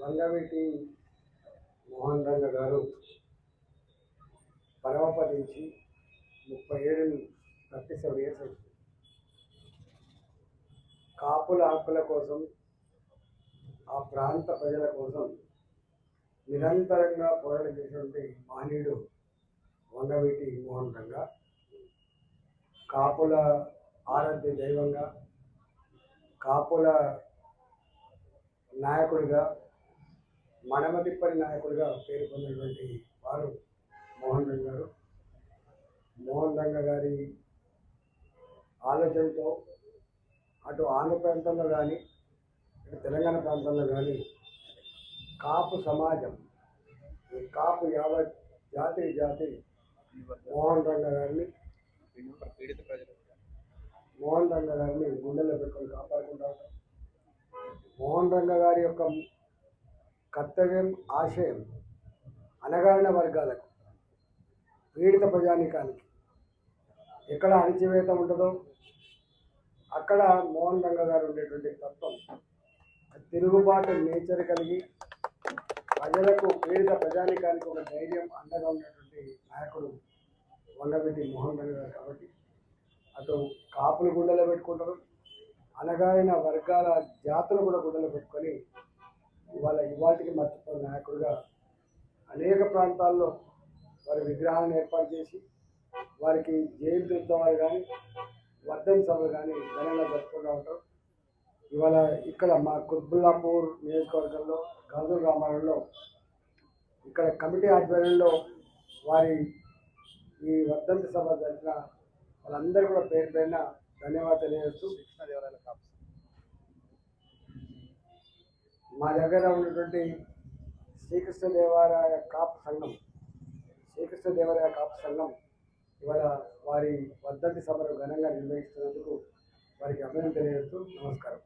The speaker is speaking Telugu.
వంగవీటి మోహన్ రంగ గారు పరమపదించి 37 ఇయర్స్ అవుతుంది. కాపుల హక్కుల కోసం, ఆ ప్రాంత ప్రజల కోసం నిరంతరంగా పోరాటం చేసినటువంటి మహనీయుడు వంగవీటి మోహన్ రంగ. కాపుల ఆరాధ్య దైవంగా, కాపుల నాయకుడిగా, మడమతిప్పని నాయకుడిగా పేరు పొందినటువంటి వారు మోహన్ రంగ గారు. మోహన్ రంగ గారి ఆలోచనతో అటు ఆంధ్ర ప్రాంతంలో కానీ, ఇటు తెలంగాణ ప్రాంతంలో కానీ కాపు సమాజం, ఈ కాపు యావత్ జాతి మోహన్ రంగ గారిని గుండెల్లో పెట్టుకొని కాపాడుకుంటా ఉంటాం. మోహన్ రంగ గారి యొక్క కర్తవ్యం, ఆశయం అణగారిన వర్గాలకు, పీడిత ప్రజానీకానికి ఎక్కడ అణచివేత ఉంటుందో అక్కడ మోహన్ రంగ గారు ఉండేటువంటి తత్వం, తిరుగుబాటు నేచర్ కలిగి ప్రజలకు, పీడిత ప్రజానీకానికి ఒక ధైర్యం, అండగా ఉన్నటువంటి నాయకుడు వంగవీటి మోహన్ రంగ గారు. కాబట్టి అటు కాపులు గుండెలో పెట్టుకుంటారు, అణగారిన వర్గాల జాతులు కూడా గుండెలో పెట్టుకొని ఇవాటికి మర్చిపోయిన నాయకుడిగా అనేక ప్రాంతాల్లో వారి విగ్రహాలను ఏర్పాటు చేసి వారికి జయంతి ఉత్సవాలు కానీ, వర్ధంతి సభలు కానీ ఘనంగా జరుపుకుంటూ ఉంటారు. ఇవాళ ఇక్కడ మా కుత్బుల్లాపూర్ నియోజకవర్గంలో గాజుల రామారంలో ఇక్కడ కమిటీ ఆధ్వర్యంలో వారి ఈ వర్ధంతి సభ జరిగిన వాళ్ళందరూ కూడా పేరు పైన ధన్యవాదాలు తెలియజేస్తూ, మా దగ్గర ఉన్నటువంటి శ్రీకృష్ణదేవరాయ కాపు సంఘం ఇవాళ వారి వర్ధంతి సభను ఘనంగా నిర్వహిస్తున్నందుకు వారికి అభినందన తెలియజేస్తూ నమస్కారం.